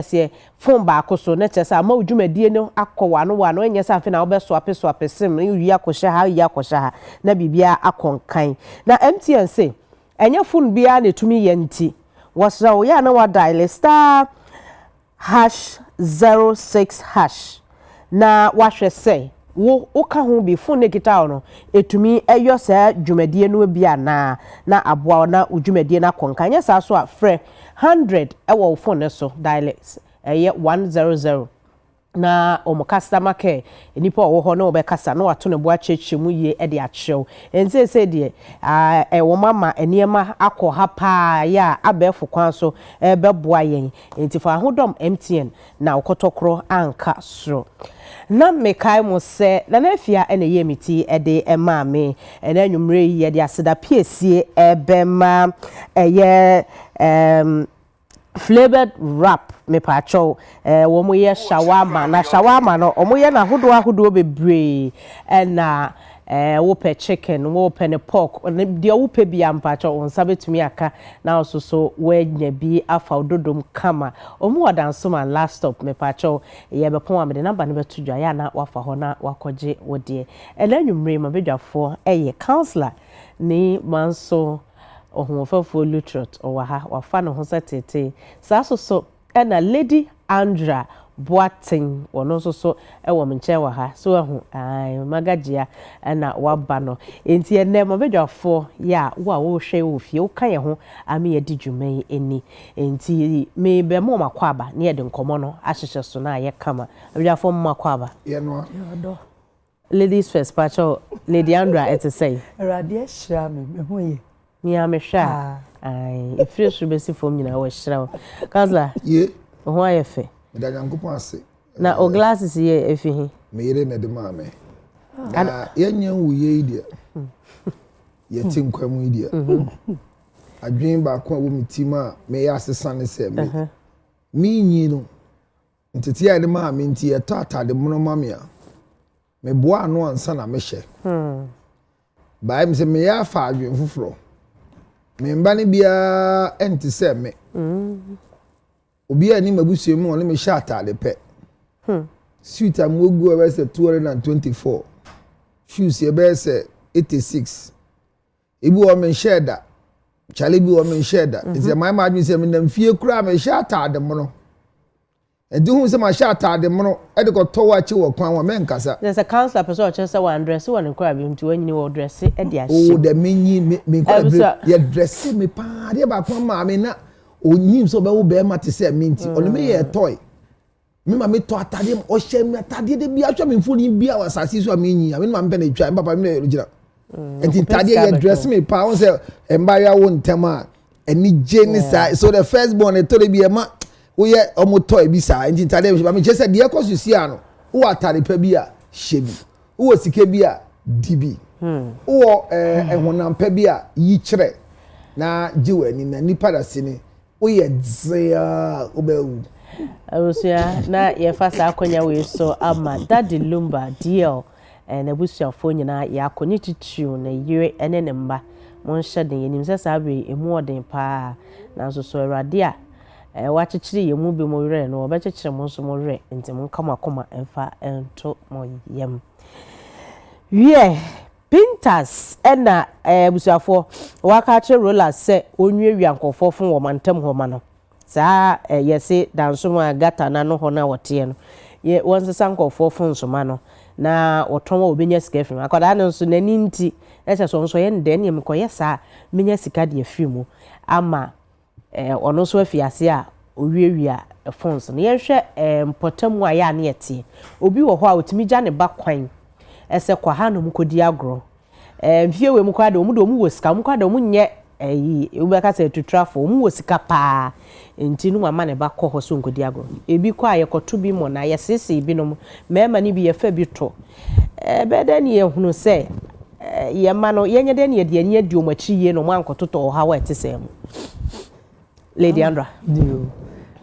se phone baako so na kyesa ama odwumadie no akọwa no wa no enye sa afi na obeso apesem no wi akọhye ha yi akọhye ha na bibia akonkan na MTN say enye phone bia na tumi ye nti wasra wo ya na wa dial *06# na wahwe say wo ka ho bi phone nekita no etumi eyo sa dwumadie no bia na aboa na odwumadie na konkan nya sa so a frɛ 100 ewo phone so dialects 100 na omo customer care enipa wo ho na obekasa na wato ne bo achechemu ye e de achew ense de wo mama eniema akọ ha pa ya abefo kwan so beboa yen enti fa ahodom MTN na okotokro anka sro na mekai mo se na nafia ene ye miti de ema me ena nwumre ye de aseda piesie ebema eye flavored wrap me pacho wo mo ye shawarma na shawarma no omo ye na hodo bebre na wo pe chicken wo pe ne pork de wo pe bia mpacho onsa betumi aka na ososo we nya bi afa ododom kama omo wadanso man last stop me pacho ye be pon amede number ne beto dwa ya na wafa ho na wakoje wode enanwumre ma bedwafo eye counselor ni manso ohunfafo lutrot owaha wafa no ho setete so na Lady Andra Boating ono so ewo menche wa ha so ahu magajia na waba no enti ene ma bedwafo ya wo hwe wo fie wo kan ye ho ame ye didwuman eni enti me be mo makwaba na ye de nkomo no ahyehye so na ye kama bedwafo mo makwaba ye no do ladies first pacho Lady Andra et say erade ahira me ho ye mi amehwa efiri so besi fom nyina wo hyira kansla ye ho ayefe da Nyankopon ase na o glasses ye efihi me yire na de ma me na yenye wuye ide ye tinkwam ide adwen ba ko wo mitima me ya asesa ne se me mi nyi no ntete ya de ma me nti ye tata de mono ma me a me boa no ansa na me hye ba me se me ya fa adwen fufuro me mba ne bia enti se me obi ani mabusue mu ole me sha atade pe suit am ogu e se 224 shoes e be se 86 ibu o me sheda chale bi o me sheda is my imagine say me na mfie kura me sha atade mo no edi hu se ma sha atade mo no e de ko to wa chi wo kwan wa me nkasa there's a counselor person or say one dress one kura bi mti wanyini wo dress e de ahye oh de menyi me ye dress me pa de ba kwan ma me na onyim so be wo be ma te se minti ono me ye toy me ma me to atade o hye me atade de bia hwe me mfoni bia wa sase so amenyi me ma mpe na twa papa me na gira enti tade ye dress me pa won say emba ya wo ntema eni je ni sa so the first born e to de bia ma wo ye omo toy bi sa enti tade me ba me chese de ekosu si ano wo atade pa bia hye bi wo sike bia dibi wo ehonam pa bia yi kire na jiwani na nipa da sini oye dzea obewu abusia na ye fasa akonya we so ama Daddy Lumba DL na busuafo nyina ya akonye titiu na yire ene ne mba monhye den yenim se sabe emu oden pa na so so awrade a wachechire yemu be mo were no obechechire mo so mo were enti mo kama koma emfa ento mo yem wie Pintas ena busuafo waka che roller se onwie ankofo fun wo mantem ho ma no saa yesi danso ma gata na no ho na wote no ye wonsesa ankofo fun so ma no na woton obenya sika fim akoda no so nani nti eche so nso ye nde ne mkoye saa menya sika de afimu ama ono so afiase a owiewia phones no ye hwe mpotamu a ya na yete obi wo ho a otimi gya ne ba kwan ese kwa hanom kodi agro mfie we mu kwada omu do mu wosika mu kwada omu nye ubeka se to trafo omu wosika pa enti nu mama ne ba kɔ ho so nkodi agro ebi kwa ye kɔto bi mo na ye sese bi no mema ni bi ye fa bi to beda ni ye hunu se ye ma no ye nye de ni ye de ani adi o machi ye no mo ankototo ha wa etese mu Lady Andra dio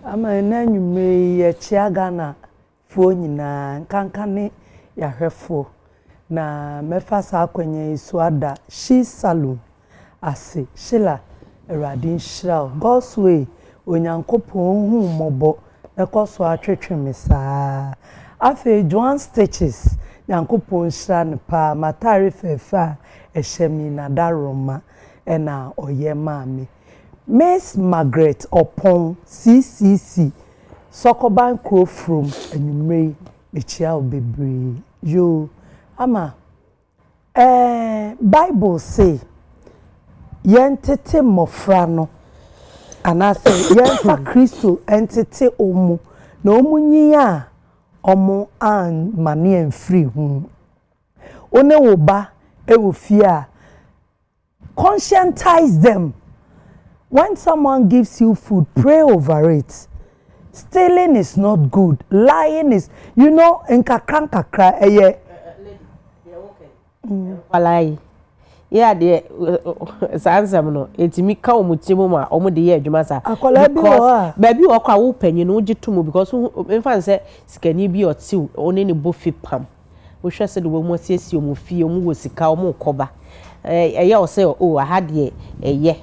ama na nwume ye chiaga na fo nyina kankane ya hwefo na mefasa akwenye isuada she salon ase shila eradin shira God's way onyankopon hu mobo ekoso atwetwe me saa afi Joan Stitches yankopon hra ne pa matare fefa ehemi na daroma na oye maami Miss Margaret Opon CCC Sokoban Crow from Enumere Mechia Obebre yo ama Bible say yentete mofra no anase yenta Kristo entete omu na omu nyiya omu an mane enfri hu one wo ba ewo fie conscientize them. When someone gives you food, pray over it. Stealing is not good. Lying is, you know, in kakra eye. Walai. Yeah, the answer no. It's me ka omutimu ma omo de ye adwuma sa. Akola bi o. Baby wo kwa wo panyi no gitumu because mfa say sikani bi otiw one ne bofi pam. Wo hwese de wo mo siesie omo fie omo wo sika omo koba. Eye o say o ahade eye.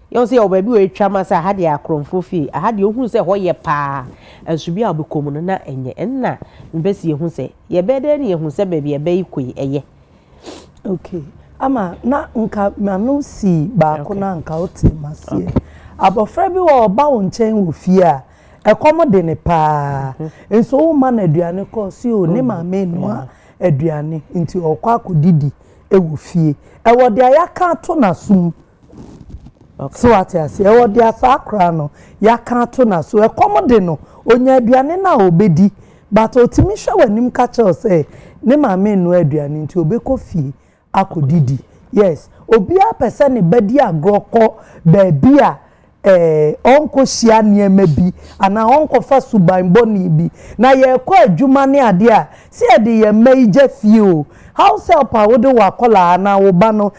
You say, oh, baby, we tramas a had ya cromfofi. I had you who say, what ye pa, and should be able to come na and ye and na. Bessie who say, ye better than you who said, baby, a baby, a ye. Okay. Ama na nka manu si ba kona nka oti masie. Abofra bi wo ba won chen wo fie a ekomode ne pa. Enso wo ma na aduane ko si o ne ma me no a aduane nti okwa akodidi e wo fie. E wo de ayaka to na sum. Okay. So what I say, what they are sacra no, ya can't turn us so a commode no, onya aduane na obedi, but otimisha when him catch us say, Nema men no aduane into obeko fie, akodidi. Yes, obia person ni bedi agroko, bebia, onko shia nieme bi, ana onko fa subaimbo bi, na ye kwa adwuma adia, si ade ye meije fie. How help wodo wakola ana obano,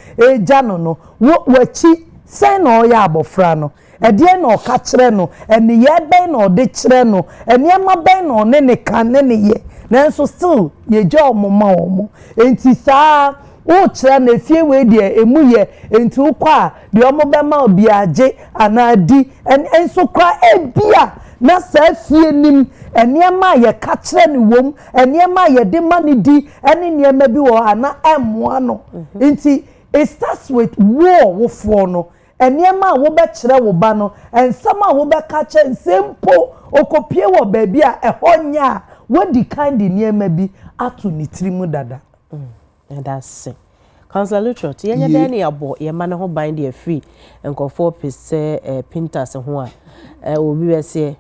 jano no, wachi, say no ya abofra no edie na oka kire no eni ye ben na ode kire no eni ma ben na ne kan ne ye nanso still ye gya omoma omo enti saa wo kire na fie we de emu ye enti ukwa de omo be ma obi age anadi enso kwa ebia na saa fie nim eni ma ye ka kire ni wom eni ma ye de ma ni di eni ne ma bi wo ana emmoa no enti it starts with war wo for no eniema wo be kire wo ba no ensama wo be ka che nsempo okopie wo baabi a ehonya wo di kind eniema bi atu ni tirimu dada and that's it. Councillor Lutrot yenye dani abo ye ma ne ho ban de free nkofo pese pinters ho a obi we se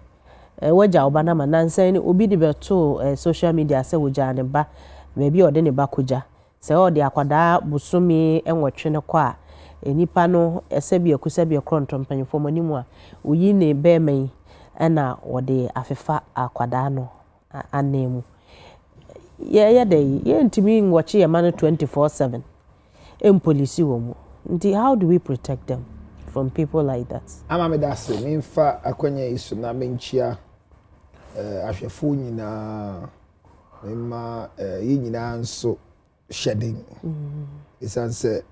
waja oba na manansan ni obi de beto social media se woja ne ba baabi ode ne ba koja se ode akwada busumi enwotwe ne kwa enipa no esebi ekusebi ekronto mpanyefo manimu a oyi ne bemen na ode afefa akwada no anemu ye dey ye ntimi nwoche ye man 24/7 police wo mu nti how do we protect them from people like that? Ama me dase me mfa akwanya isu na menchia ahwefo nyina mema ye nyina nso shedding isanse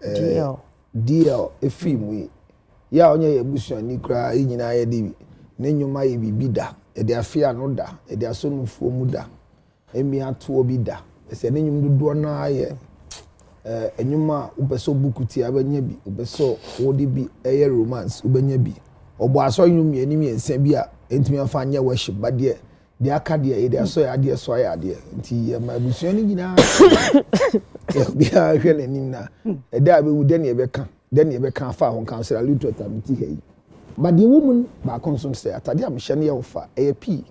deal efim ya onye ye busuani kra ye nyina ye de ne nyuma ye bibida e de afia no da e de asonufuo mu da emi ato obi da ese ne nyum dodo na aye enyuma ubeso bukuti abanya bi ubeso wodi bi eye romance ubanya bi obo aso nyum ye ni ense bi a entimi afa anya worship ba de aka de e de aso ya de so ya de nti ma busuani nyina bi a hwe nanim na e da be wude ne be kan fa hon councilor Lutrot amiti hei but the woman ba konso say atade am hye ne ye ofa e p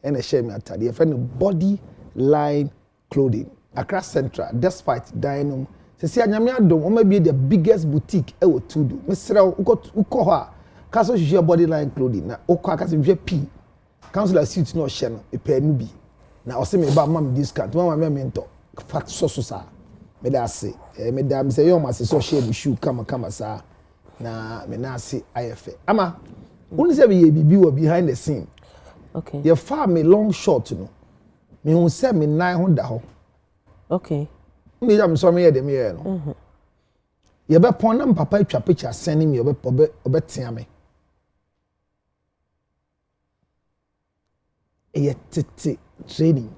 ene hye me atade e fa ne body line clothing Accra Central despite Dynam se anyame adom o ma be the biggest boutique e wo tudu mesre uko ho a kaso hye body line clothing na ukọ akase hye p councilor suit no hye no e pa nu bi na o se me ba mam discount mama me mento fat so sa me da se me da me se yo ma se so hye bu shoe kama sa na me na se ayefe ama uni se be ye bibi wo behind the scene okay ye fa me long short no me hu se me nan ho da ho okay me jam so me ye de me ye no ye be pon na papa atwa picture send me obe tia me tete training.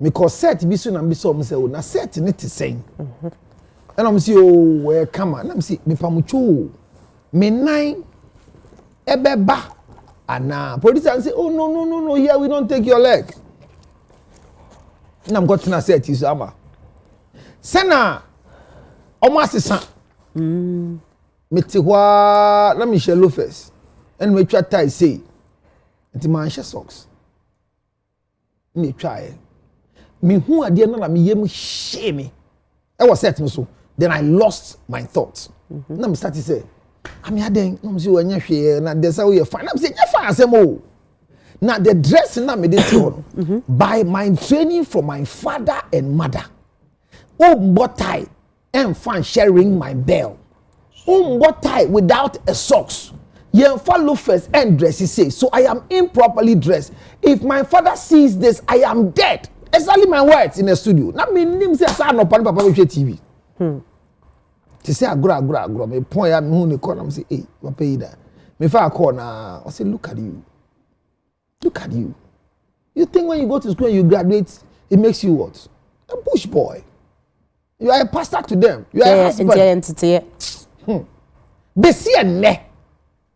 Because set be so na be so say na set ne te sen. And I'm say oh where come on. I'm say me pamucho. Me nine ebeba. Ana producer say oh no here we don't take your leg. And I'm got to set you ama. Sena omo asesa. Me te hwa na me share loafers. And me twa tie say. Nti man share socks. Me try. Me who ade na me yem shame. I was set me so. Then I lost my thoughts. Na me start to say, "Ami aden, no me say wanya hwe na dey say we fine." Na me say, "Ya fine asem o." Na the dress na me dey see on. By my training from my father and mother. Tie and fan sharing my bell. Tie without a socks. Yen follow first and dress say. So I am improperly dressed. If my father sees this, I am dead. Exactly my words in the studio. Na me nim say sa no papa we TV. Ti say agro me point ya me hu ne call am say eh papa yi da. Me fa call na I say look at you. Look at you. You think when you go to school and you graduate it makes you what? A bush boy. You are a pastor to them. You are a husband. Besi enne.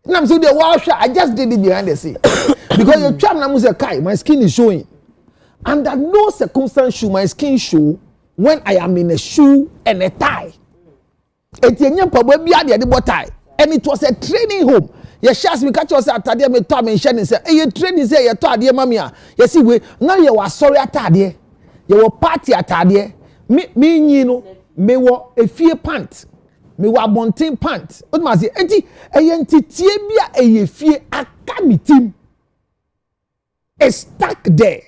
Na me say the wow shot I just did it behind the scene. Because you try na me say kai my skin is showing. Under no circumstance should my skin show when I am in a shoe and a tie. And it was a training home. Yes, shas me catch us atade me to me share say eh you training say you to ade mama a you see we now you was sorry atade you were party atade me nyi no me wo efie pant me wo abonten pant o ma say enti tie bia efie aka me team is stuck there.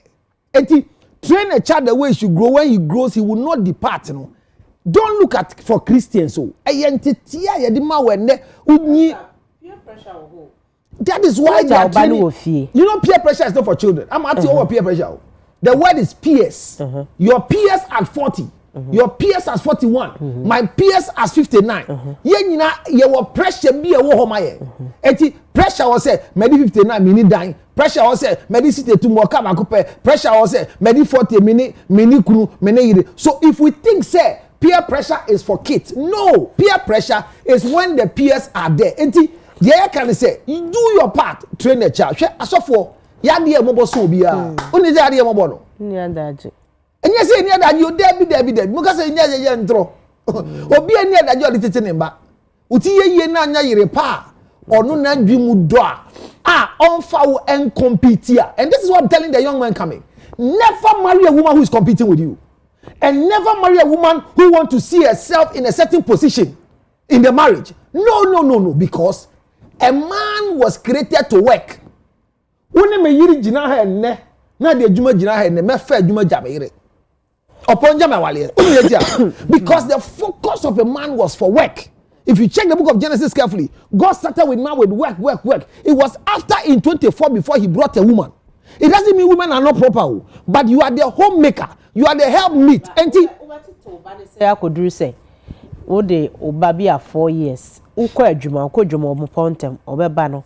Enti train a child the way he should grow. When he grows, he will not depart. You know? Don't look at for Christians. So, peer pressure. That is why they are training. You know, peer pressure is not for children. I'm asking over peer pressure. The word is peers. Your peers at 40. Your peers at 41. My peers at 59. Your pressure be a woman. Pressure was say, maybe 59 minute dying. Pressure was say, maybe sit to more come and pressure was say, maybe 40 minute kunu. So if we think say peer pressure is for kids, no, peer pressure is when the peers are there. Yeah, can say you do your part, train the child. So for yadi e mobo so bia. Uni say yadi e mobo no. Nyadaje. Enye say nya da you David. Muka say nya ye ntro. Obi anya da je oditete ne mba. Uti ye na anya yire pa. Onu na dwimu do a onfa wo compete here. And this is what I'm telling the young man coming. Never marry a woman who is competing with you. And never marry a woman who wants to see herself in a certain position in the marriage. No. Because a man was created to work. When me yiri jina ha enne, na de adwuma jina ha enne, me fa adwuma jabere. Upon jama wale. Because the focus of a man was for work. If you check the book of Genesis carefully, God started with man with work. It was after in 24 before he brought a woman. It doesn't mean women are not proper, but you are the homemaker. You are the helpmeet. I could do say, "O de obabia 4 years. Uko adwuma mo pontem obeba no.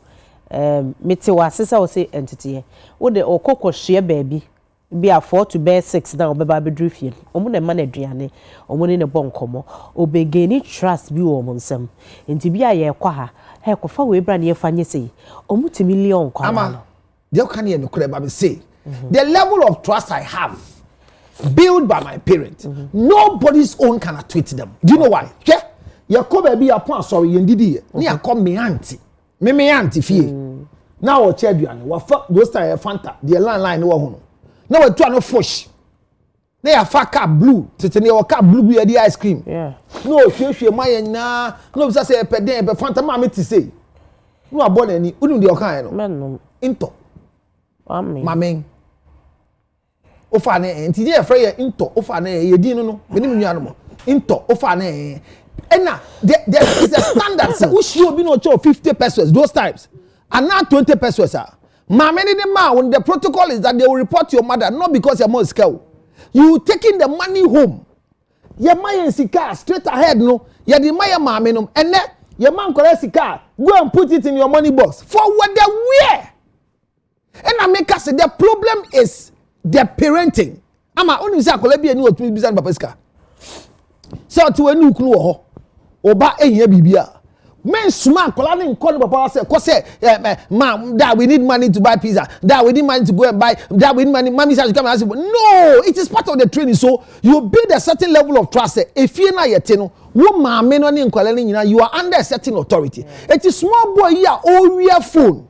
Mete wa sesa o say entity. O de okoko hye baabi. Be a 4 to bear 6 now obeba bedru fie. Omo na ma na aduane. Omo ne bonkomo. Obegeni trust bi wo mo nsam. Enti bia ye kwa ha. He kofa we bra na ye fanye sei. Omo timi million kwa no. They can hear no creba say. The level of trust I have built by my parents, nobody's own can tweet them. Do you know why? Yeah, you come baby upon sorry yendidi. Ni akọ me auntie. Me auntie fie. Now o cheduane. Wa those time Fanta. The line no ho no. Now we try no fish. They are fat car blue. Tete o car blue be the ice cream. Yeah. No hwe my na. No be say pe den pe Fanta ma me ti say. No abon ani. Unu de o kan no. Men Into. Amen. Mamen. Ofa na enti dey afraid ye into ofa na ye din no me nim nua no into ofa na na there is a standard say ushi obi no cho 50 pesos those times and now 20 pesos mama ni when the protocol is that they will report your mother not because your mom is scared you taking the money home your man sika straight ahead no you the my mama no and your man collect sika go and put it in your money box for what the where And I make us say the problem is the parenting. Ama only say akola bi eni otumi bizan papa ska. So to enu kunu wo ho. Oba ehia bibia. Men suma akola ne nkɔ ne papa say ko say ma dad we need money to buy pizza. Dad we need money to go and buy. Dad we need money. Mommy says come and ask. No, it is part of the training. So you build a certain level of trust. If you na yete no, wo ma me no ne nkola ne nyina, you are under a certain authority. It is small boy here all your phone.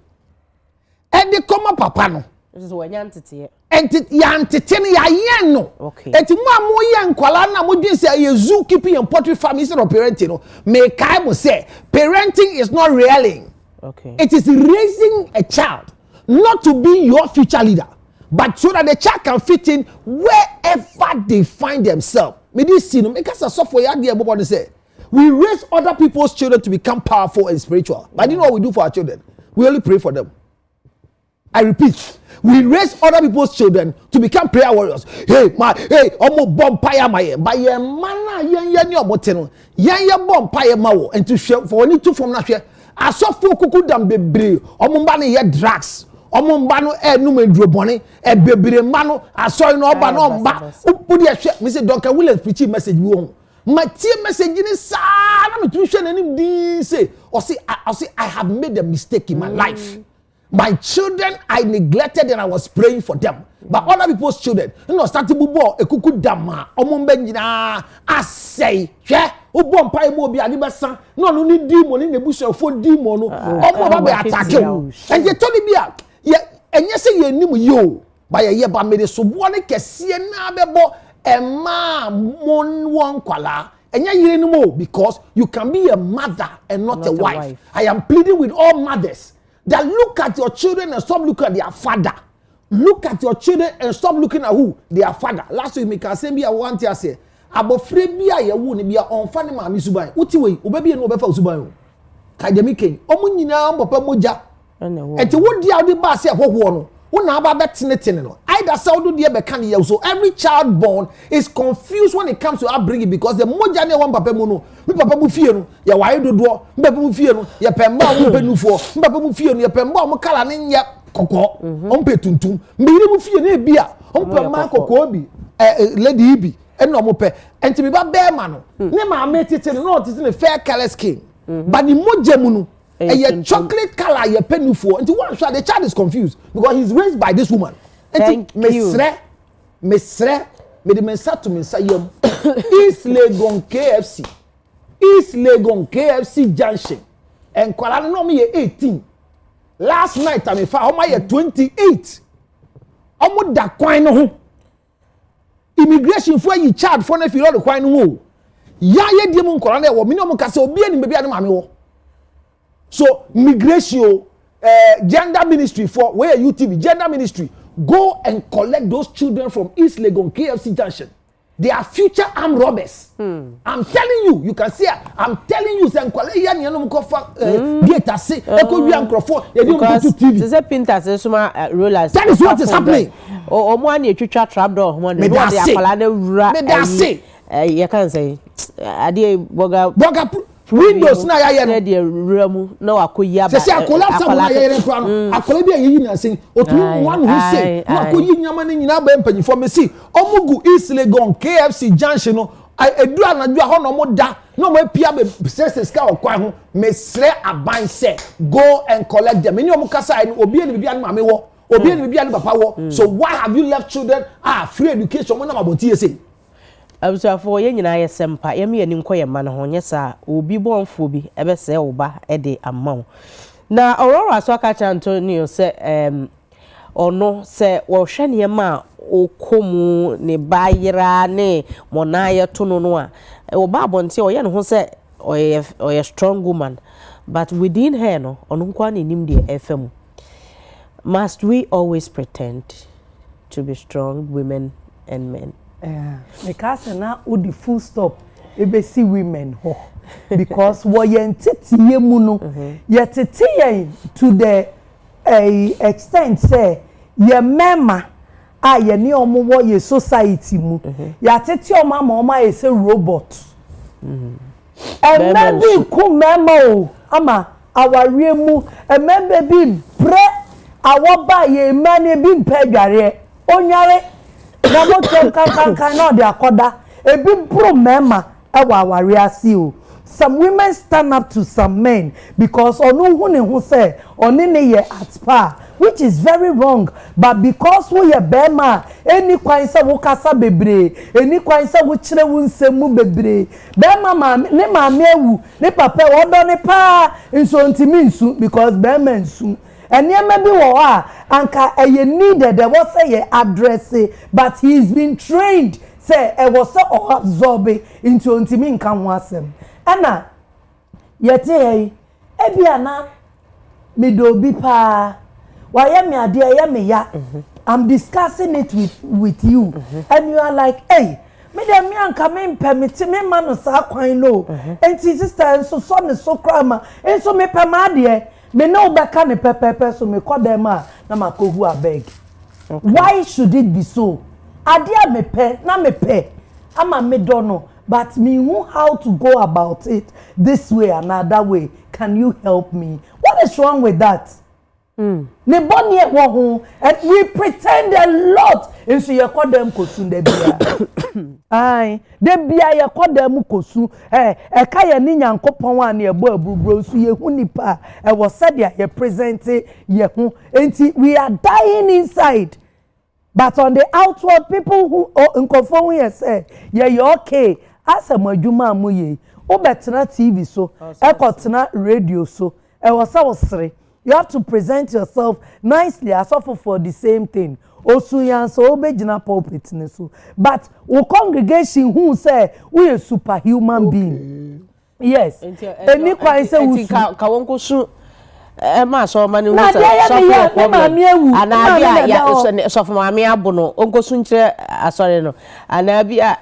And they come up papa no. This is what yantete. And yantete no ya yen no. Okay. Enti mo yen kwala na mo din say ye zoo keeping and poultry farm instead of parenting no. Me kai mo say parenting is not rearing. Okay. It is raising a child not to be your future leader, but so that the child can fit in wherever they find themselves. Me this see no make us a software ya there body say. We raise other people's children to become powerful and spiritual. But you know what we do for our children? We only pray for them. I repeat, we raise other people's children to become prayer warriors. Hey, omo bompire my by your mana yen your moteno. Yen bompire mawo and to share for only two from na share. Asofo kuku dam bebre. Omo mba ne drugs. Omo mba no numedro boni e bebre mano asoy no oba no mba. Upudi e share. Me say Dr. Williams preach message we won. My team message ni sa na me to share nanim di say or say I have made a mistake in my life. My children, I neglected and I was praying for them. But other people's children, you know, starting to bo a kuku dama, omumbenjina, I say, yeah, ubon pai mo bi adibasa, no need demon in the bush of 4 demon, omo be attack you. And you told me, and you say you knew you by a year by me, so one kesi na bebo, a ma mon one kwala. And you know more because you can be a mother and not a wife. I am pleading with all mothers. That look at your children and stop looking at their father. Look at your children and stop looking at who? Their father. Last week, me can say me I want to say, abofre bia ye wu ne bia onfa ne maami suban. Uti we, obabi e no obefa suban o. Kaidemi ken. Omo nyina papa moja. Enti wo dia odi ba se hoho no. Wo na aba betenetene no. Either say do dia be kan ye so every child born is confused when it comes to upbringing because the moja ne wan papa mu no. Me papa mu fie no ya waye dodo. Me papa mu fie no ya pemba mu penufo. Me papa mu fie no ya pemba mu kala ne nya kokko. Ompe tuntum. Me yiri mu fie na e bia. Ompe ma kokko bi. Lady ibi. Eno mo pe. Enti me ba be ma no. Ne ma metete no tete ne fair color skin. But the moja mu no a chocolate color ye penufo. And one shot the child is confused because he's raised by this woman. Thank you. Mesre, me the mensa to me say East Legon KFC. East Legon KFC junction. And kwala no me 18. Last night I me fa how my 28. Omo da kwan no ho. Immigration for you child for na fi the kwan no ho. Ya ye die mu kwala na wo me no mo ka se obi ani bebi ani ma me wo. So migration, gender ministry for where UTV gender ministry go and collect those children from East Legon KFC junction. They are future armed robbers. I'm telling you, you can see. I'm telling you, say nkwale ya ni anu mkofa gate ase eko wi ankrofo ye di on TV. Say pinters suma rollers. That is what is happening. Omo ani etwitwa trapdoor ho no dey akwala na wura. Me da say. You can say ade boga windows na ya no dey ramu na wakoyi aba se collapse na ya yere kwa no akola bi ayi na sen otun one who say na akoyi nyama ne nyina ba mpanyifo me see omugu East Legon KFC junction no edu anadu a ho no mo da no mo apia be se ska okwan ho mesre aban se go and collect them any omu kasa no obi ani bibia no mame wo obi ani bibia no papa wo so why have you left children free education mo na mabonti ye say abusafo ye nyina ye sempa ye me ani nkoye ma no ho nyesa obi bonfo bi ebe se oba e de amaw na Aurora so aka cha Antonio se ono se wo hwe ne ma okomu ne bayira ne monaye to no a oba abonte o ye no ho se oye strong woman but within her no ono kwa ne nim de FM. Must we always pretend to be strong women and men? Because now the full stop ebe see women ho because what yentiti yemu no yetiti yen to the extent say ye mema a ye ni omo wo ye society mu ya tete o ma ye say robot maybe ku mema o ama awarie mu maybe bi pre awoba ye mane bi mpedware onyare na motom kan na de akoda ebi bro mema ewa aware ase o. Some women stand up to some men because onu hu ne hu say oni ne ye at par, which is very wrong. But because we ye bema any kwan say wo kasa bebre, any kwan say wo kire wo nsemu bebre, bema ma ne maame ewu ne papa wo do ne pa nso ntimi nsu because bema nsu eniema bi wo ha anka eye needed there was say ye address, but he's been trained say e was so absorb into ntimi nka ho asem. Ana yete hey ebia na me do bi pa wa ye me ade ye me ya. I'm discussing it with you and you are like, hey, me dem me anka me permit me ma no sa kwan no enti sister enso so ne so krama enso me pe ma ade me no be ka ne pepepe so me call them na makohu abeg. Why should it be so? Ade me pe na me pe ama me do no. But me know how to go about it this way, another way. Can you help me? What is wrong with that? And we pretend a lot. And so you call them kosun de bia. Aye, de bia you call them kosun. E kaya ni nyankopon wa na ebo abubro so ye hu nipa. E was said ye present ye hu. Enti we are dying inside. But on the outward, people who conform here say, yeah, you're okay. As a majuma muye, o betena TV so, ekotena radio so, you have to present yourself nicely as offer for the same thing. Osuyan so obejina pulpit so. But o congregation who say we a superhuman being. Yes. Any kwa say we kawonko su ma so mani wo so problem ana so for mami abono onko su nkire asore no ana bia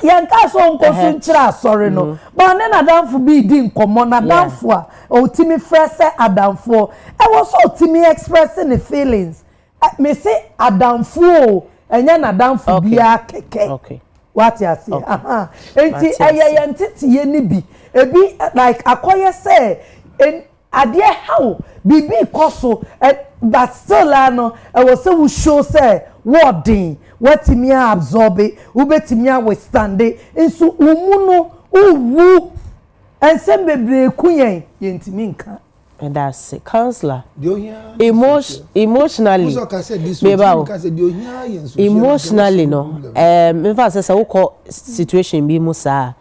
yanka so onko su nkire asore no but na adamfo bi di nkomo na adamfo a otimi frese adamfo e wo so otimi expressing the feelings me say adamfo enya na adamfo bia keke okay what you say enti eye ntiti ye ni bi ebi like akoye say adie how bibi koso but still no I was say we show say what thing what me absorb it we betimi withstand it nso umu no uwu ensem bebre kuyen yentimi nka. And that's it. Counselor, emotionally, emotionally, no. In fact, as I call situation be musa.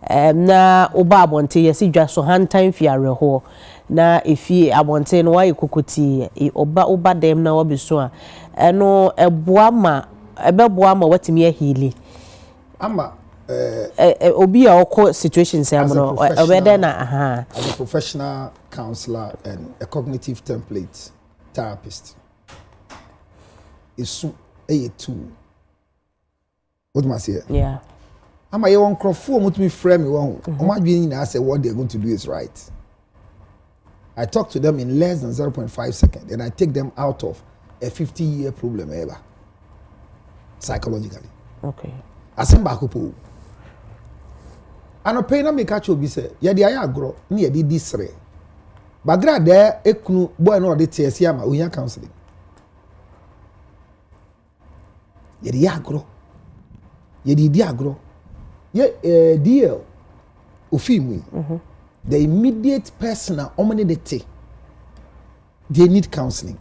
Na oba abonte yesi dwa so hand time fi areho na efi abonte no why kokuti oba dem na obiso a eno eboa ma ebeboa ma watimi ahili ama obi a okọ situation say no obede na aha as a professional counselor and a cognitive template therapist is a tool. What must I say? Yeah. I'm a young crofo mutumi frame me one. I say what they're going to do is right. I talk to them in less than 0.5 seconds, and I take them out of a 50-year problem ever. Psychologically. Okay. Asemba kupo. Ano pay na me catch obi say, ya di aya agro, ni ya di disre. Bagra there ekunu boy no de TSC ama onya counseling. Ya di agro. Ya di agro. Yeah, deal. Ufimwi. The immediate personal omenity. They need counseling.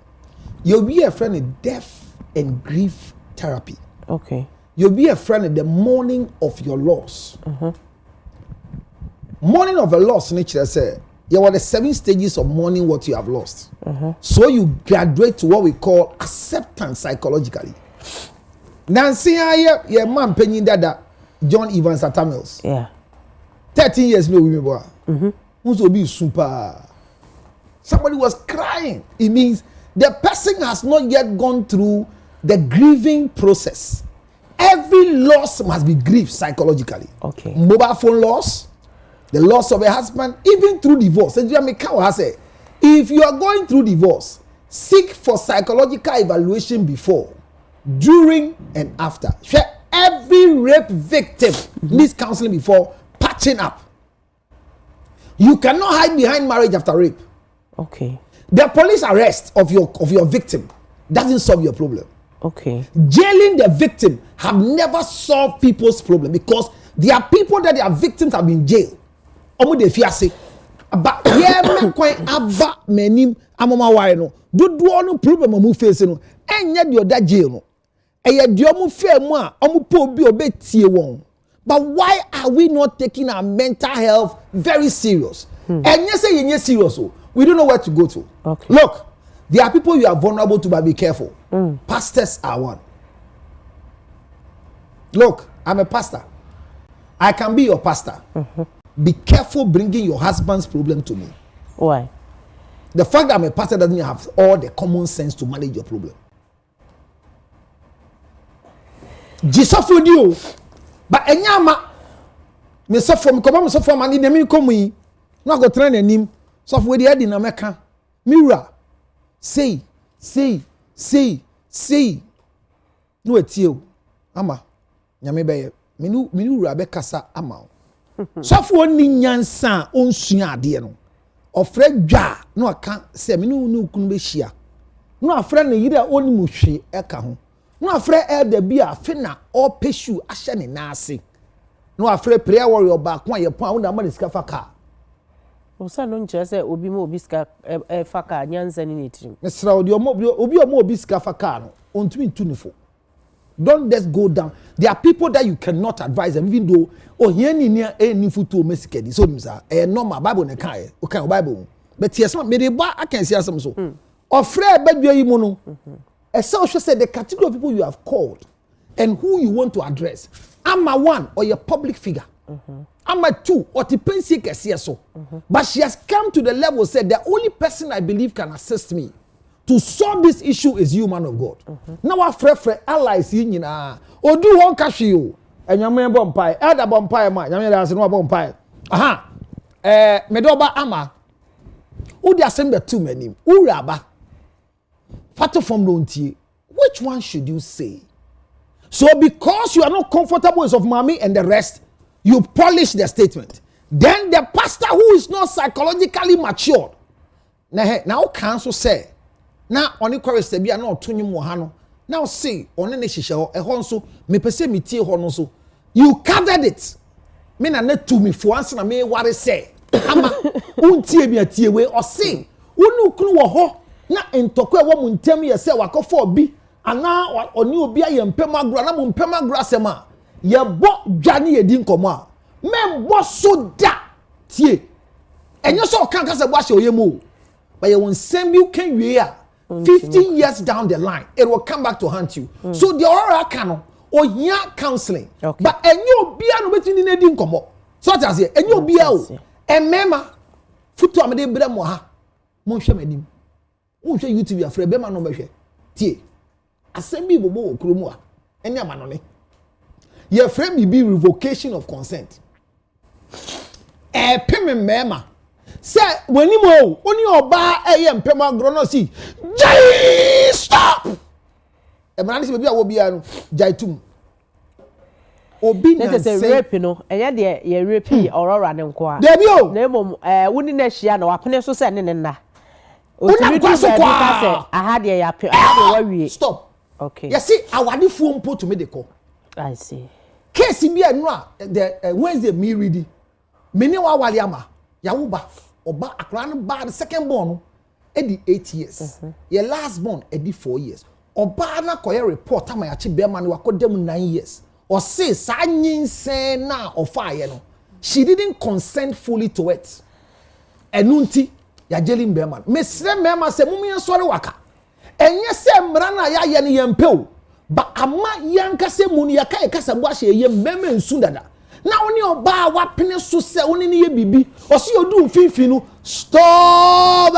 You'll be a friend in death and grief therapy. Okay. You'll be a friend in the mourning of your loss. Mourning of a loss, nature say, you are the 7 stages of mourning what you have lost. So you graduate to what we call acceptance psychologically. Nancy, your man penny dada. John Evans at Tamils. Yeah. 13 years no women boy. Who's will be super. Somebody was crying. It means the person has not yet gone through the grieving process. Every loss must be grieved psychologically. Okay. Mobile phone loss, the loss of a husband, even through divorce. If you are going through divorce, seek for psychological evaluation before, during, and after. Every rape victim needs counseling before patching up. You cannot hide behind marriage after rape. Okay. The police arrest of your victim doesn't solve your problem. Okay. Jailing the victim have never solved people's problem because there are people that their victims have been jailed. Omo de fiase. But yeah, me kwen aba menim amama why no. Do no problem omo face no. Enya de oda jail no. Eye de omo fe mu a omo po obi obetie won. But why are we not taking our mental health very serious? And you say you're serious, we don't know where to go to. Okay. Look, there are people you are vulnerable to, but be careful. Pastors are one. Look, I'm a pastor. I can be your pastor. Be careful bringing your husband's problem to me. Why? The fact that I'm a pastor doesn't have all the common sense to manage your problem. Jesus for you. But enyama me suffer me come me suffer man ni me come yi no go train anim suffer we dey na meka mirror say no etie o ama nyame beye me nu wura be kasa ama o suffer oni nyansa onsua ade no ofre dwa no aka se me nu kunu be hia no afre ne yire oni mu hwe eka ho no afre elder bi a fina or peshu ahye ne naase no afre prayer warrior ba ko aye pon na ma disika faka o sa no nche se obi mo obi sika faka nyanza ni netirim mesra obi obi sika faka no ontumi ntunifo. Don't just go down. There are people that you cannot advise them even though here ni futu mesikedi so nimsa normal bible na kai okay bible but yes me dey ba I can see asem so ofre badwa yi mu no essentially say the category of people you have called and who you want to address. I'm a one or your public figure. I'm a two or the pensi kesiye so. But she has come to the level said the only person I believe can assist me to solve this issue is you, man of God. Now our friend allies in odu won kashi o enyame bompai elder bompai ma nyame da se no bompai aha medoba ama udi assemble two many uraba fato from lontie. Which one should you say? So because you are not comfortable with of mommy and the rest, you polish the statement. Then the pastor who is not psychologically matured now counsel say now only chorus be na otunyim wo ha no now say on ne hihye e ho nso me pese me tie ho no so you covered it me na to me for answer na me worry say ama untie bi atie we o say wonu kunu wo ho na entokwa wo mu ntem ye say wakofo bi ana oni obi aye mpem agro na mu mpem agro asema ye bo dwane ye di nkomo a me bo so da tie enyo so kan ka se bo ahye oyemo but you won send you can we are 50 years down the line it will come back to haunt you. So the Aurora canon or here counseling but enyo bia no betini na di nkomo so that say enyo bia o emema futu amede bre mo ha mo hwe madim mo hwe YouTube afre be ma no be hwe tie asem bi bobo okromu a enya ma no ne ye frame bi revocation of consent peme mema say wani mo oni oba eye mpem agro no si jai stop e brand se bi a wo bia no jai tum obi na say rape no eye de ye rape Aurora ne nko a debi o na emom woni na hia na wapene so se ne na una kwaso kwa aha de ya pe aha de wawie stop okay you see awade fu mpo to me de call I see case bi anu a the Wednesday me ready me ne wa wale ama ya wo ba oba akra no ba the second born no edi 8 years your last born edi 4 years oba na koye report ama ya chi be ma no wakodam 9 years or say sa nyinsen na ofaye no she didn't consent fully to it enunti ya jelim be ma mesre me ma se mum yen sori waka enye se mra na ya ye ne yempe o ba ama yanka se mu ni ya kai kasa bo ahye ye mbeme nsu dada na oni oba wa pene so se oni ne ye bibi o se odu fifi no stop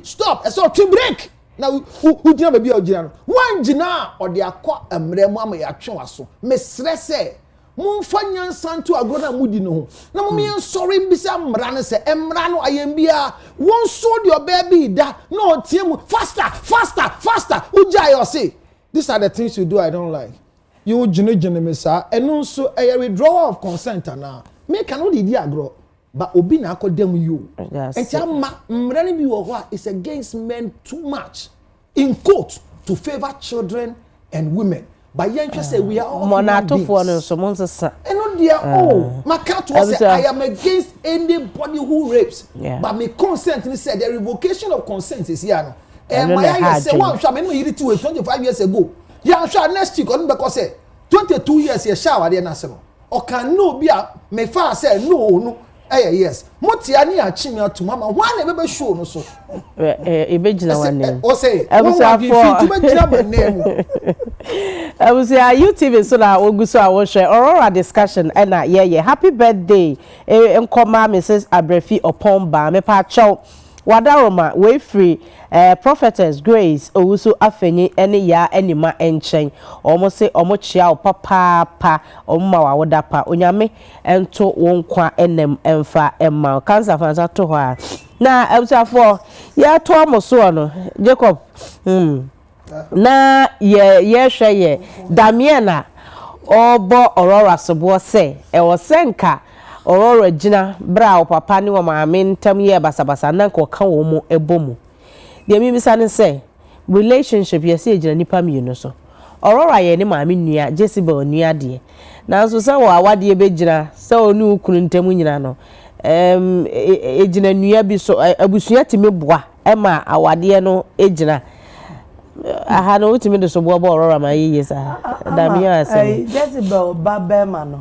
stop so to break na who dina baby o gina no wan gina o de akọ amre mu ama ya twe waso mesre se mumfa nyansanto agro na mudi no ho na mum yen sorry mbisa mra ne se emra no ayembia won so de obaby da na o tie mu faster ujai o say these are the things you do I don't like you gene me sa eno so a withdrawal of consent na me cannot di agro but obi na akodam you Yes. and ama mrani bi wo ho is against men too much in quote to favor children and women but yen say we are all monatofo no so monsa and they are my cat was say I am against anybody who rapes but my consent ni said the revocation of consent is here no and my say one sha me no yiri 25 years ago ya sha next week on because say 22 years ye sha wade na se no o can no be a me fa say no yes motia ni achi me to mama one na be show no so ebejina wane o say I was UTV so na oguso a wo share Aurora discussion and yeah happy birthday nkoma Mrs. Abrefi Opomba me pa chow wadaroma we free prophetess Grace owusu afenyi ene ya enima enchen omo se omo chia papa omma wa wodapa onyame ento wonkwa enem emfa emma cancer fansa to ho na ebusafo ya to amoso no Jacob na ye hwe Damiana obo Aurora sobo se e wo senka Aurora gina bra papa ni wo maame ntam ye basabasa na ko ka wo mu ebomu de mi bisa ne se relationship ye se gina nipa mi no so Aurora ye ni maame nua Jezebel nua de na so se wo awade be gina se onu ukunu ntam nyina no ejina nua bi so abusua timi boa ema awade no ejina aha no utimi de so boa Aurora ma ye sa Damiana say Jezebel babema no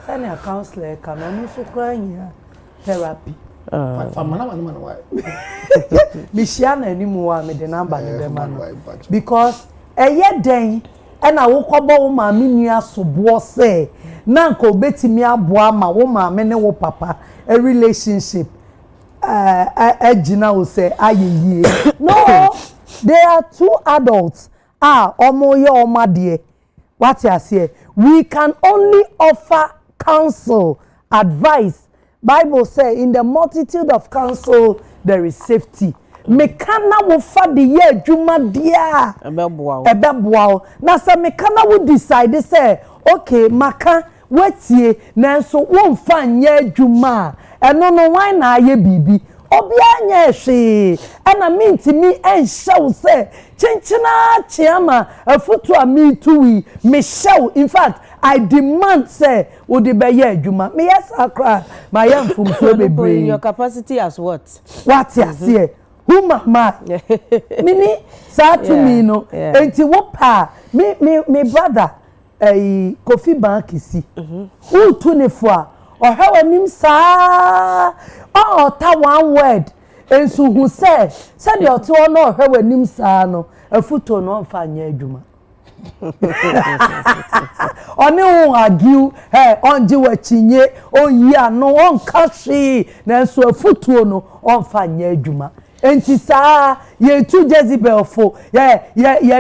senior counselor can also cry therapy. Michiana anymore me the number because a year day and I woke up my minia so boss say nanko betty me aboa ma woman mene wo papa a relationship Gina will say aye no there are two adults omo ye oma dear what you say we can only offer counsel, advice. Bible say in the multitude of counsel there is safety. Mekana wo fa de ye adwuma dia ebeboa na say mekana wo decide say okay maka wetie nanso wo mfa nye adwuma eno no wan na aye bibi obi anya hwe ana mintimi enhyew say chenchena chiama afutu ami tuwi me show in fact I demand say would be ye adwuma me yes akra my yam from so bebre your capacity as what you say who mama mini sa to me no enti wo pa me brother Kofi Bankisi who to ne fo a ohwa wanim sa ta one word enso hu say de oto no ohwa wanim sa no afuto no mfa nya adwuma oni won agiu onje wachinye oyi ano on kashi na so afutuo no onfa nya adwuma enti saa ye tu Jezebel fo ye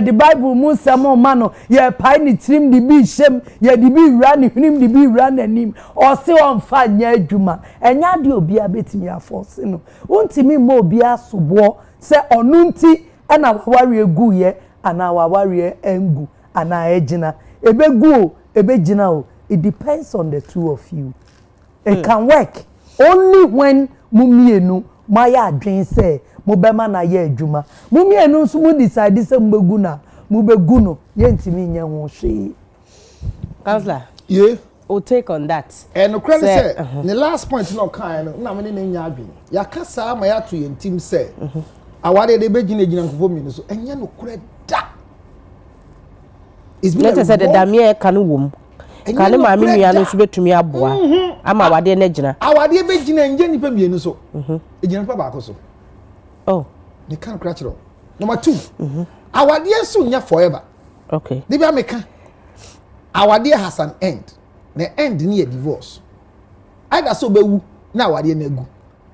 the Bible mu samo ma no ye pai ni trim di bi shem ye di bi wura ni hnim di bi wura nanim o se onfa nya adwuma enya de obi abetimi afose no untimi mo obi asobo se onunti na wawari egu ye ana wawari engu ana ejina ebegu ebejina o it depends on the two of you it can work only when mumienu maya adwen say mo bema na ye adwuma mumienu nso mu decide say mbegu na mubegu no ye ntimi nya ho hwe counselor o take on that and no credit say the last point no kan no na me ne nya adwen ya kasa ma ya to ye ntim say awade de begina gina nkofo mi no so enya no credit is let us say the damie kan wom kan ma mi nua no so betumi aboa ama awade na gina awade begina nje nipa mienu so gina pa ba ko so oh you can crash it. Number 2 awade so nya forever okay dey be ameka awade has an end the end ni a divorce either so bewu na awade na egu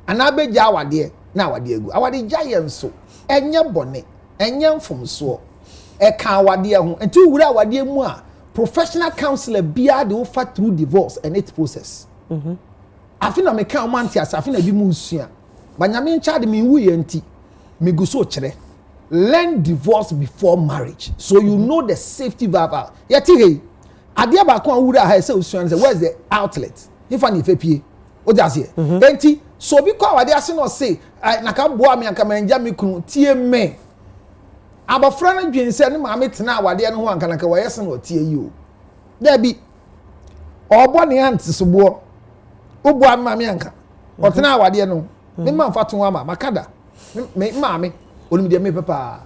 ana beja awade na awade egu awade giant so enye bone enye mfomso e ka awade ho enti wura awade mu a professional counselor bia dey offer through divorce and its process afina me ka omanti asafina bi mu sua banyame ncha de me wu ye nti me go so kire learn divorce before marriage so you know the safety valve yeti hey ade ba ko wura ha say usua say where's the outlet if an ifepie o just here enti so bi kwa wade ase no say na ka boa me anka manja me kunu tie me abofra na dwense ne maame tena wade no ho anka na ka wayese no tie yi o da bi obo ne ante so bo obo maame anka o tena wade no me ma fato ama makada me maame onum de me papa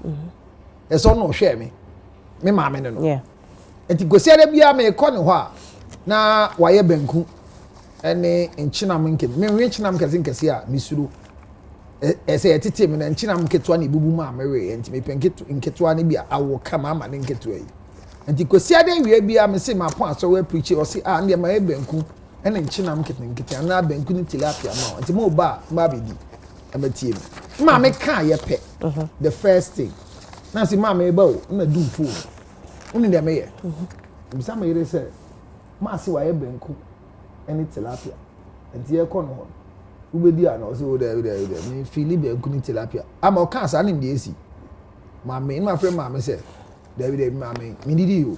eso no hwe me maame no yeah enti gosia da bia me ko ne ho a na waye banku ene enchinam nke me enchinam kase a misuru ese etete me na enchinam keto na ibubu ma mere enti me penketo nketo na bia awo kama ama ne nketo yi enti gosia da wie bia me se ma pon aso we preach o se a ne ma e banku ene enchinam nkete na banku ni tilapia ma enti mo ba bedi abatie ma me ka ye pe the first thing na se ma me ba o na do fool uni de me ye bisa me yire se ma se wa ye banku ene tilapia enti ye ko no ho ubedi ana o se o de me feel banku ni tilapia ama o ka sa ni de esi ma me ma frɛ ma me se de ma me didi o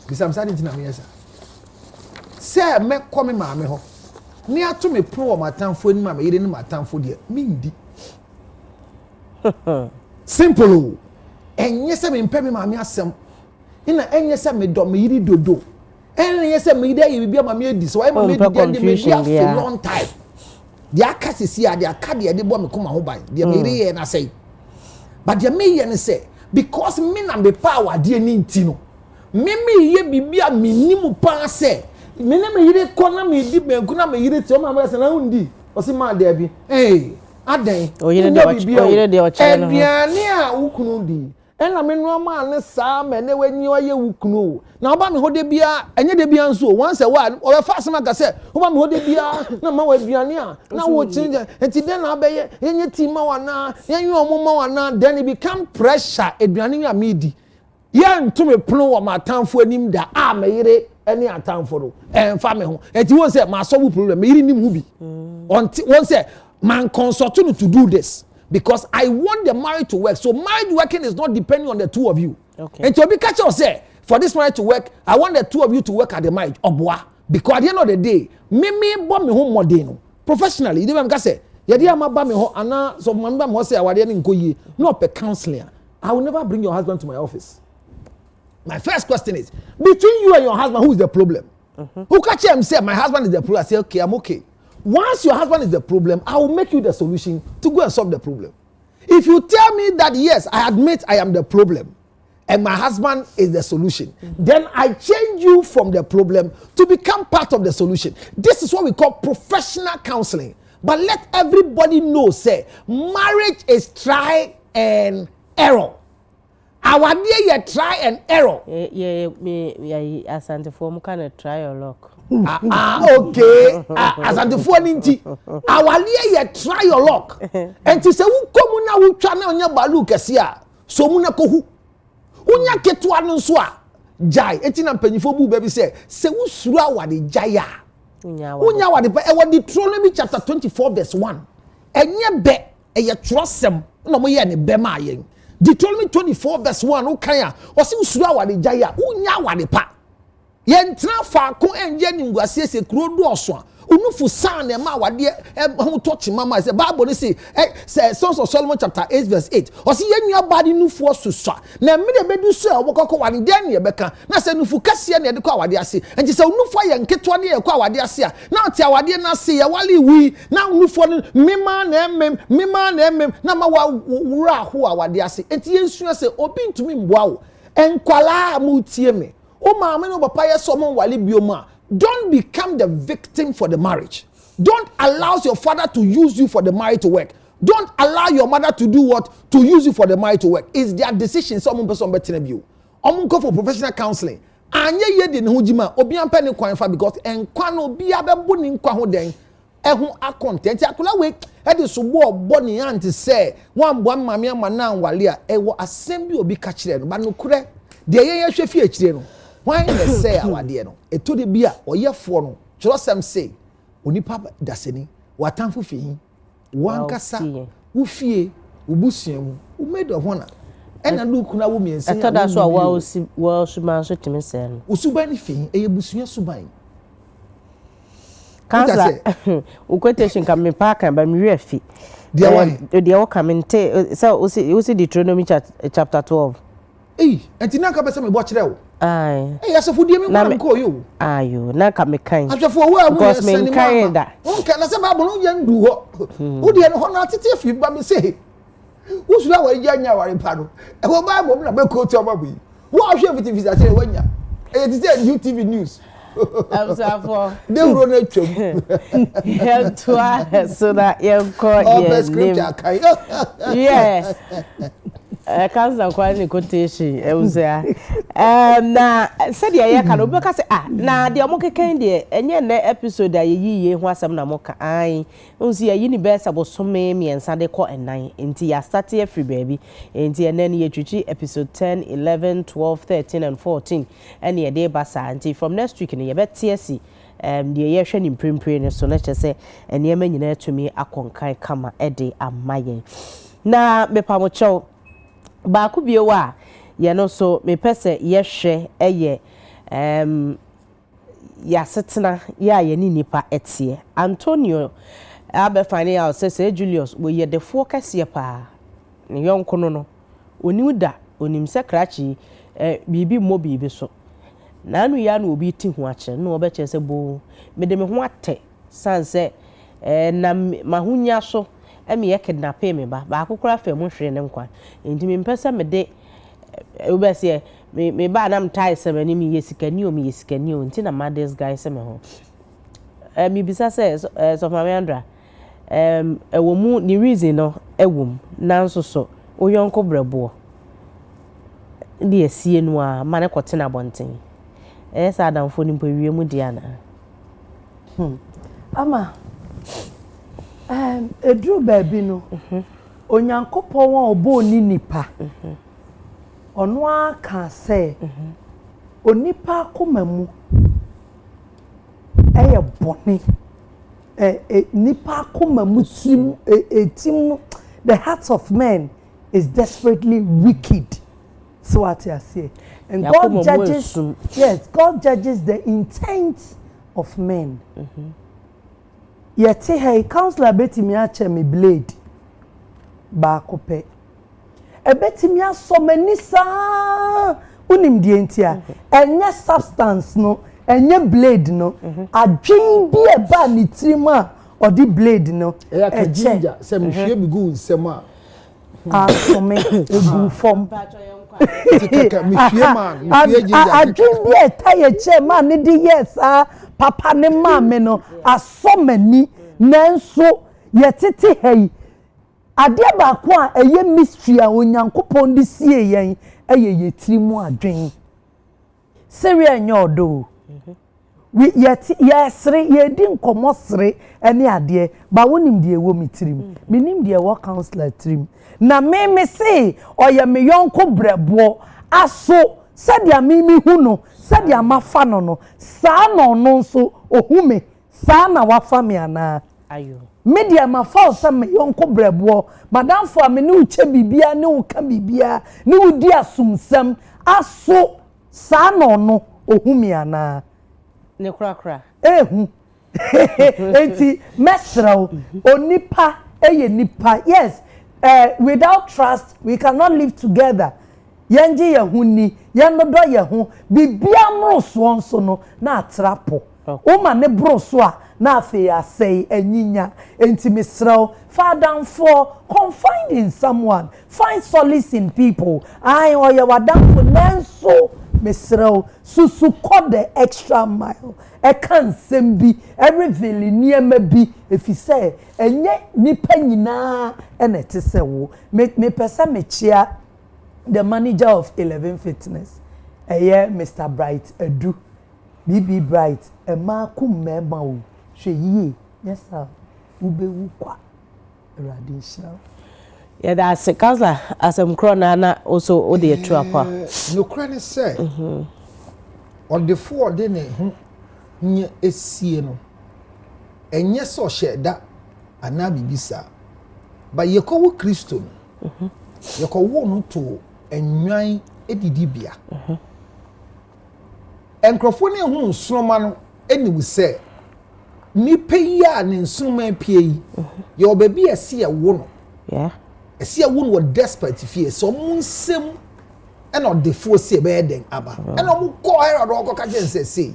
bisa me sa ni tina me yesa se me ko me ma me ho ni ato me pro o matamfo ni ma me yire ni matamfo de me ndi simple enye se me mpa me ma me asem ina enye se me do me yiri dodo enye se me ide yi bia ma me edi so why ma me edi de me bia for long time dia kasisi a dia ka de bo me koma ho ban dia me yiri ye na say but dia me ye ne say because me na me power de ni nti no me ye bibia me nimu pa say me na me yiri ko na me di banku na me yiri ti o ma me say na hundi o si ma de bi adan o yire de o chere no aduane a wukunu di ena me no ma ne saa me ne wanyi oye wukunu na oba me hode bia enye de bia nso once a while o be fast ma ka say oba me hode bia na ma wa aduane a na wo change enti den na be yenye ti ma wana yenye omo ma wana then it become pressure aduane a me di ye nto me pno wo ma tamfo anim da a me yire ene atamfo do enfa me ho enti won say ma so problem me yire nim hu bi won say man consult you to do this because I want the marriage to work. So marriage working is not depending on the two of you. Okay. And to be catch say for this marriage to work, I want the two of you to work at the marriage. Obwa. Because at the end of the day, me bomb me home modern. Professionally, you don't say, yadi ama ba me ho ana so mamba mo say awade ni nkoyi. No per counselor. I will never bring your husband to my office. My first question is, between you and your husband, who is the problem? Who catch him say my husband is the problem? I say, okay, I'm okay. Once your husband is the problem, I will make you the solution to go and solve the problem. If you tell me that, yes, I admit I am the problem and my husband is the solution, then I change you from the problem to become part of the solution. This is what we call professional counseling. But let everybody know, say, marriage is try and error. Our dear, you try and error. Yeah, asante form kind of try or luck. Okay. As an the phone inti, our year try your luck. And to say, who come now, who channel on your balu kasia, so muna kohu. Unya ketua no soa, jai, etina pennyfobu baby say, who sura wa de jaya. Unya wa de, Deuteronomy chapter 24, verse 1. And ye be, and ye trust them, no more any bema yen. Deuteronomy 24, verse 1, ukaya, or see sura wa de jaya, unya wa de pa. Yen tra fa ko enje nimguase se kuro do oso unufu san na ma wade ho touch mama say Bible say Sons of Solomon chapter 8 verse 8 o say yenua body nufu osusa na me de bedu so obokoko wade den ne beka na say nufu kase na de ko wade ase enti say unufu aye nketo ne ye ko wade ase a na oti wade na se ye wale wi na unufu no mema na emem na ma wura ho wade ase enti yensu say obi ntumi mboa wo enkwala mu tie me. Don't become the victim for the marriage. Don't allow your father to use you for the marriage to work. Don't allow your mother to do what? To use you for the marriage to work. It's their decision. Someone person better than you. Go for professional counseling. Anye ye de ne hujima obi ampa ne kwan fa because enkwa no obi abebo ne nkwa ho den ehu akontent akula we e de so bo obo ne anti say wan bo mame amana anwale a ewo asem bi obi ka kire no ba no kure de ye hwe fi akire no. Why they say awade no eto de bia oyefo no chiro sem say onipa daseni watanfo fi wankasa wo fie obusuamu wo made of honor ena do kuna wo miense atoda so wa osuman so timi se no osuban fi eye busua suban Councillor, quotation can me park and by me refi. Dear one, the comment so see Deuteronomy chapter 12. And Tina Cabasa me watch there. Aye. Yes, if we didn't call you. Aye, na ka me kind. After for where because me kind that. One can say Babu young do what? Who did not if you but me say. Who's now a young hour in Pado? And what Bible never quote your baby. What are everything is at when ya? It is there UTV news. I'm sorry for they run a chum. Help to so that you call yes. Councillor Kwani quotation there. Na said ya ka no beka say na de omo keken de enye na episode ayi ho asem na moka ai unsi ya ni best abosome miensa de ko enan enti ya start every baby enti enen ye twitwi episode 10 11 12 13 and 14 ene ye de basa enti from next week ne ye betiesi de ye hwe ni mprempre ne so na chese ene ma nyina atumi akonkan kama ede amaye na mepamocho ba ku bie wa ye no so me pese ye hwe eye ya setena ya ye ni nipa etie Antonio abefani out say Julius we ye the focus ye pa ne yonko no oni da onim se krachi bibi mo bibi so na anu ya na obi ti ho ache na obe che se bo me de me ho ate sanse na mahunya so emi ye kidnap me ba akukura fa mu hwere ne nkwa enti me mpesa me de obese me ba na mtai se mani mi yesikani o mi yesikani o enti na ma this guy se me ho mi bisa se so Mariandra ewo mu ni reason no ewom nanso so oyonko brebo ndi esie no a mane kote na bonten sa adamfo ni mpo wie mu dia na ama edru baabi no onyankopon wa obo ni nipa ono aka se onipa akomamu eye bone nipa akomamu tim the hearts of men is desperately wicked. So what you say, and God judges, yes, God judges the intent of men. Yet hey, Councillor betimi ache me blade ba kope e betimi aso mani sa unim die ntia enye substance no enye blade no adwen bi e ba ni tirima or the blade no e ka ginger se me hwe bi go nsem a so me egu form tikaka me hwe man me hwe ginger adwen bi e taye che man ni di yes papa ne mama no asomani nanso yetete hey ade ba ko a eye mystery a onyankopon di sie yen eye yetirimu adwen seria nyodo we yesre yedi nkomosre ene ade ba wonim de ewo mitirim minim de ewo counselor tirim na me say oye me yonko brebo aso sadia mimi hu no sadia mafa no saa no no nso ohume saa na wafa me ana ayo media mafa o me yonko brebo madam for me ne uche bibia ne uka bibia ne udi asumsam aso saa no no ohume ana ne kra ehu enti mesraw onipa eye nipa yes without trust we cannot live together yenje yehuni yenodo yehu bibia mroso nso no na atrapo o ma ne broso a na afi asei anyinya enti mesraw father for confide in someone find solace in people I oye wadam for nenso mesraw susu call the extra mile e kan sembi every niema bi efi say enye nipa nyina ene tese wo me pesa me chia the manager of 11 Fitness Mr. Bright Edu BB Bright ma kumema wo hwe yie yes sir ubewu kwa radisha yeah that's a councillor asem krona na also o de true apa no krane say on the four de ne nye esie no enye so sheda ana bibisa ba yekowo Kristo no yekowo no to enwan edidibia enkrofo ne hu nsroma no eniwu say ni pe ya ne nsuma pie yi your baby esi e wo no yeah esi e wo no desperate fie so mo nsem e no defo se be den aba e no mo ko Herod ko ka jense se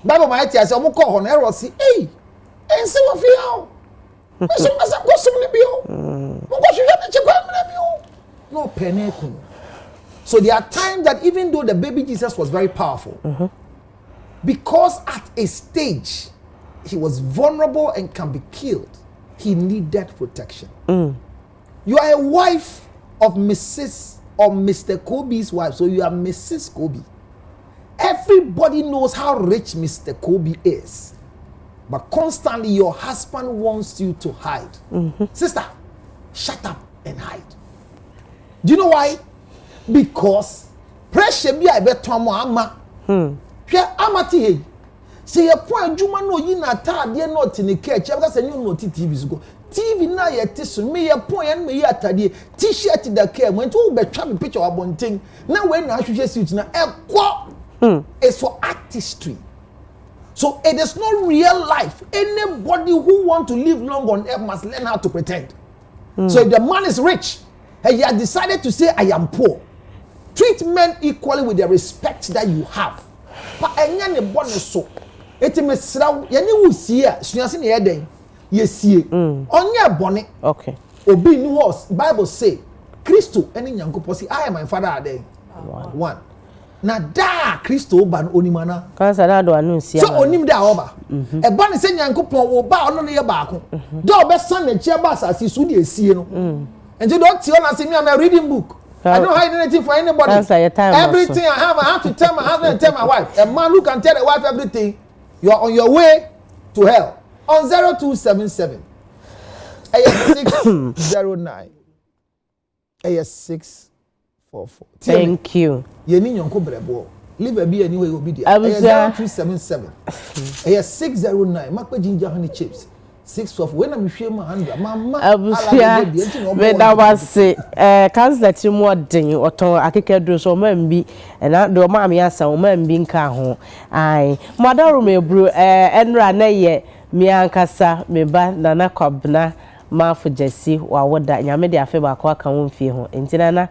Bible ma ati ase mo ko ho no Herod si ense wo fie ho so ma ko sum ni bio mo ko hwehwe ne che kwa mna bio no penekun. So there are times that even though the baby Jesus was very powerful, because at a stage he was vulnerable and can be killed, he needed protection. You are a wife of Mrs. or Mr. Kobe's wife, so you are Mrs. Kobe. Everybody knows how rich Mr. Kobe is, but constantly your husband wants you to hide. Sister, shut up and hide. Do you know why? Because pressure be I bet tomo ama. Hwe amati he. Say your point juma no yi na atade no te ne cage because say you no TV go. TV na ye tisu me your point and me ya atade t-shirt da care when to be twa me picture abonten na when na hwehwe suit na ekwo. It's for artistry. So it is not real life. Anybody who want to live long on earth must learn how to pretend. So if the man is rich and he has decided to say I am poor, treat men equally with the respect that you have. But enya ne bone so. Eti mesraw ye ne wusie a suase ne yeden ye sie. Onya bone. Okay. Obi ni was Bible say Kristo ene Nyankopɔ say I am my father are there. One. Na da Kristo ba no onimana. Kansa na do anu sia. So onim da oba. E ba ne say Nyankopɔ wo ba ono ne ye baako. Da obesan ne chia ba asase so de esie no. And you don't tell us me I'm a reading book. I don't hide anything for anybody. Everything I have to tell my husband and tell my wife. A man who can tell a wife everything, you are on your way to hell. On 0277 609 644. Thank you. You need your brebo. Leave a be anyway obedient. 0277 609. Makwe ginger honey chips. 6 of when I'm shame my mama me da wase councillor timodin oton akekedu so mambi na do ma me asa o mambi nka ho ai madaru me bru enra na ye mi ankasa me ba na kwabna mafu jesi wa woda nyame de afe ba kwa kan wonfie ho entina na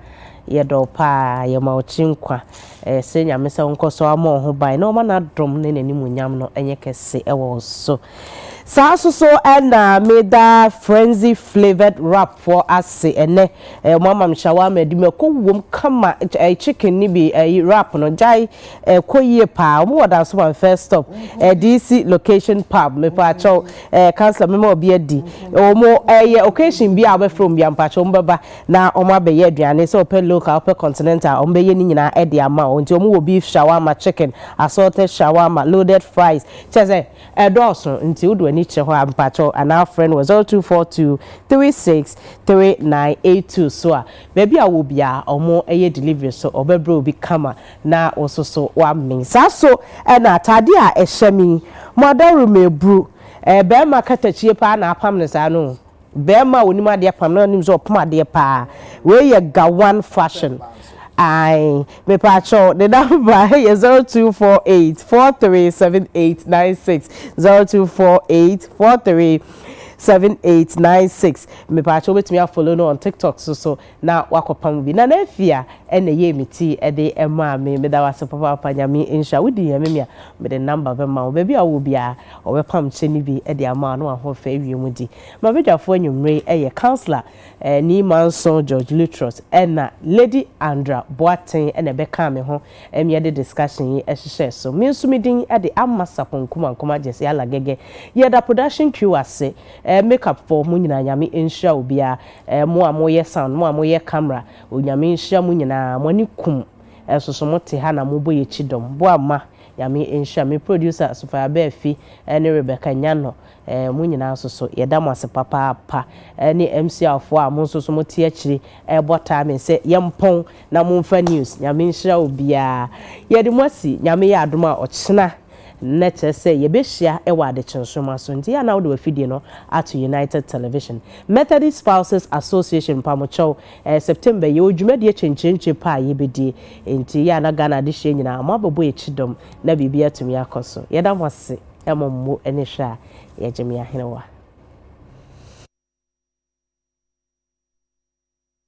ye do pa ye ma ochinkwa se nyame se nkoso ama ho bai na o ma na dom ne nanimu nyam no enye kese ewo so so and made that frenzy flavored wrap for us and mama mshawarma di me ko wom kama chicken ni bi wrap no jai ko ye pa mo da so one first stop DC location pub me pa cho councilor me mo bi adi o mo occasion bi abe from bi ampa cho mbaba na o ma be ye aduane so open local open continental o be ye ni nyina e de ama o nti o mo wo beef shawarma chicken assorted shawarma loaded fries cheze edoso nti udu and our friend was 0242363982 so baby I will be omo eye delivery so obebro bi kama na ososo wa min so and atade a ehye madaru mebru be ma katachie pa na apam ne sa no be ma onima de apam na nim so opam de pa we ye gawan fashion I me pacho the number is 0248437896 0248437896 me pacho with me follow no on TikTok so na wakopam bi na afia ene ye meti e de ema me da wase papa nyame insha wudi ye me the number be ma baby a wo bia o be pam cheni bi e de ama no ho fa ewiem di ma bedwafo anwumre ye counselor ni manson George Lutros ena Lady Andra Boaten ene be ka me ho em de discussion yi ehye so me nso medin e de amma Sarpong Kumankuma jese ala gege ye da production crew ase makeup for mu nyina nyame insha obia mo amoye sound mo amoye camera o nyame insha mu nyina mo ni kum so mote ha na mo boye chidom bo ama nyame insha me producer Sofia Befi ene Rebecca Nyano mu nyina so ye da mo ase papa pa ni MC afo a mo so mote akiri bota me se yempon na mo mfa news nyame insha obia ye de mo asi nyame ya adoma ochena Nete say yebeshia ewa de chensoma so nti ya na wo de afidie no at United Television Methodist Spouses Association pamocho September ye odwumade chenchenche pa yebedi nti ya na Ghana de hye nyina amabebo echidom na bibia tumi akoso yeda mwase ɛmɔ mmo ɛne hwɛ a yɛgye me ahenewa